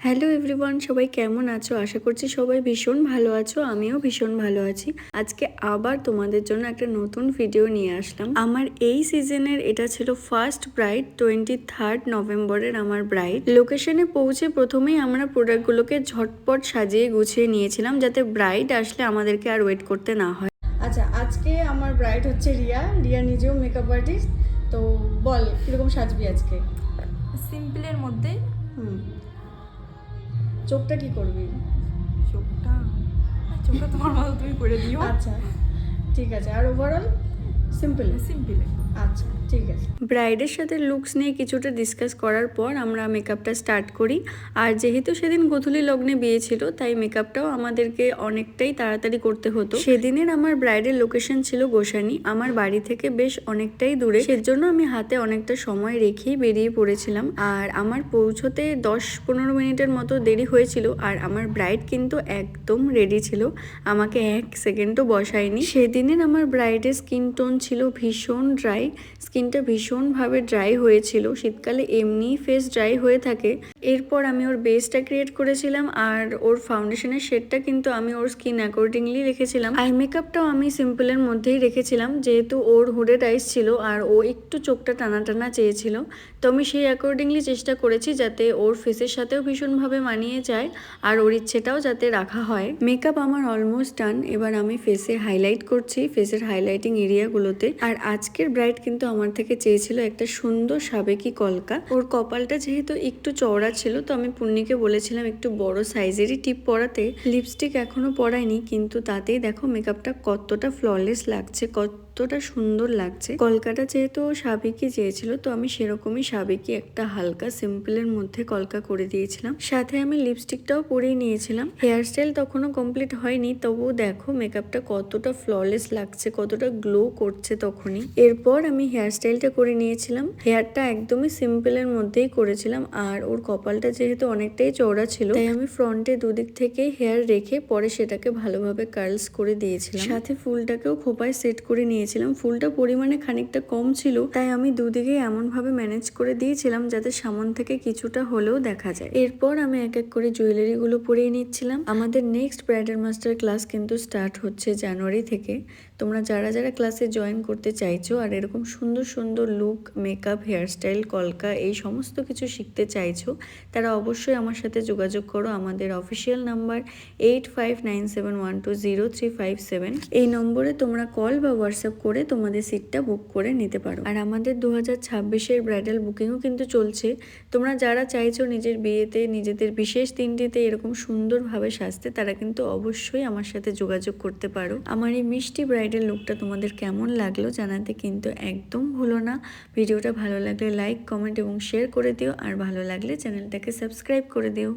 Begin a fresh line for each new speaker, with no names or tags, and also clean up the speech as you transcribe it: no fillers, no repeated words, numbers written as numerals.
Hello everyone, সবাই কেমন আছো? আশা করছি সবাই ভীষণ ভালো আছো। আমিও ভীষণ ভালো আছি। আজকে আবার তোমাদের জন্য একটা নতুন ভিডিও নিয়ে আসলাম। আমার এই সিজনের এটা ছিল ফার্স্ট ব্রাইড, 23 নভেম্বরের আমার ব্রাইড। লোকেশনে পৌঁছে প্রথমেই আমরা প্রোডাক্টগুলোকে ঝটপট সাজিয়ে গুছিয়ে নিয়েছিলাম, যাতে ব্রাইড আসলে আমাদেরকে আর ওয়েট করতে না হয়। আচ্ছা, আজকে আমার ব্রাইড হচ্ছে রিয়া নিজেও মেকআপ আর্টিস্ট। তো বল, কিরকম সাজবি আজকে?
সিম্পলের মধ্যে।
চোখটা কি করবি?
চোখটা তোমার মতো তুমি করে দিও।
আচ্ছা ঠিক আছে। আর ওভারঅল সিম্পলে? আচ্ছা ঠিক আছে। ব্রাইডের সাথে লুকস নিয়ে কিছুটা ডিসকাস করার পর আমরা মেকআপটা স্টার্ট করি। আর যেহেতু সেদিন গোধূলি লগ্নে বিয়ে ছিল, তাই মেকআপটাও আমাদেরকে অনেকটাই তাড়াতাড়ি করতে হতো। সেদিনের আমার ব্রাইডের লোকেশন ছিল গোসানি, আমার বাড়ি থেকে বেশ অনেকটাই দূরে। সেজন্য আমি হাতে অনেকটা সময় রেখেই বেরিয়ে পড়েছিলাম। আর আমার পৌঁছতে 10-15 মিনিটের মতো দেরি হয়েছিল। আর আমার ব্রাইড কিন্তু একদম রেডি ছিল, আমাকে 1 সেকেন্ডও বসায়নি। সেদিনের আমার ব্রাইডের স্কিন টোন ছিল ভীষণ ড্রাই, স্কিনটা ভীষণভাবে ড্রাই হয়েছিল। শীতকালে এমনিই ফেস ড্রাই হয়ে থাকে। এরপর আমি ওর বেসটা ক্রিয়েট করেছিলাম, আর ওর ফাউন্ডেশনের শেডটা কিন্তু আমি ওর স্কিন অ্যাকর্ডিংলি রেখেছিলাম। আই মেকআপটাও আমি সিম্পলের মধ্যেই রেখেছিলাম, যেহেতু ওর হুডেড আইস ছিল আর ও একটু চোখটা টানা টানা চেয়েছিল। তো আমি সেই অ্যাকর্ডিংলি চেষ্টা করেছি যাতে ওর ফেসের সাথেও ভীষণভাবে মানিয়ে যায় আর ওর ইচ্ছেটাও যাতে রাখা হয়। মেকআপ আমার অলমোস্ট ডান। এবার আমি ফেসে হাইলাইট করছি, ফেসের হাইলাইটিং এরিয়াগুলোতে। আর আজকের ব্রাইড কিন্তু আমার থেকে চেয়েছিল একটা সুন্দর সাবেকি কলকা। ওর কপালটা যেহেতু একটু চওড়া ছিল, তো আমি পুন্নিকে বলেছিলাম একটু বড় সাইজেরই টিপ পরাতে। লিপস্টিক এখনো পরাইনি, কিন্তু তাতেই দেখো মেকআপটা কতটা ফ্ললেস লাগছে, কতটা সুন্দর লাগছে। কলকাটা যেহেতু সাবেকি চেয়েছিল, তো আমি সেরকমই সাবেকি একটা হালকা সিম্পলের মধ্যে কলকা করে দিয়েছিলাম। সাথে আমি লিপস্টিকটাও পরিয়ে নিয়েছিলাম। হেয়ার স্টাইল তখনও কমপ্লিট হয়নি, তবুও দেখো মেকআপটা কতটা ফ্ললেস লাগছে, কতটা গ্লো করছে তখনই। এরপর আমি হেয়ার স্টাইলটা করে নিয়েছিলাম। হেয়ারটা একদমই সিম্পলের মধ্যেই করেছিলাম। আর ওর কপালটা যেহেতু অনেকটাই চওড়া ছিল, তাই আমি ফ্রন্টে দুদিক থেকে হেয়ার রেখে পরে সেটাকে ভালোভাবে কার্লস করে দিয়েছিলাম। সাথে ফুলটাকেও খোপায় সেট করে নিয়েছিলাম। ফুলটা পরিমাণে খানিকটা কম ছিল, তাই আমি দুদিকে এমন ভাবে ম্যানেজ করে দিয়েছিলাম যাতে সামন থেকে কিছুটা হলেও দেখা যায়। এরপর আমি এক এক করে জুয়েলারি গুলো পরিয়ে নিচ্ছিলাম। আমাদের নেক্সট ব্রাইডাল মাস্টার ক্লাস কিন্তু স্টার্ট হচ্ছে জানুয়ারি থেকে। তোমরা যারা যারা ক্লাসে জয়েন করতে চাইছো আর এরকম সুন্দর সুন্দর লুক, মেকআপ, হেয়ারস্টাইল, কলকা এই সমস্ত কিছু শিখতে চাইছো, তারা অবশ্যই আমার সাথে যোগাযোগ করো। আমাদের অফিসিয়াল নাম্বার 8597120357। এই নম্বরে তোমরা কল বা হোয়াটসঅ্যাপ করে তোমাদের সিটটা বুক করে নিতে পারো। আর আমাদের 2026-এর ব্রাইডাল বুকিংও কিন্তু চলছে। তোমরা যারা চাইছো নিজের বিয়েতে, নিজেদের বিশেষ দিনটিতে এরকম সুন্দরভাবে সাজতে, তারা কিন্তু অবশ্যই আমার সাথে যোগাযোগ করতে পারো। আমার এই মিষ্টি ব্রাইডাল লুকটা তোমাদের কেমন লাগলো জানাতে কিন্তু একদম ভুলো না। ভিডিওটা ভালো লাগলে লাইক, কমেন্ট এবং শেয়ার করে দিও। আর ভালো লাগলে চ্যানেলটাকে সাবস্ক্রাইব করে দিও।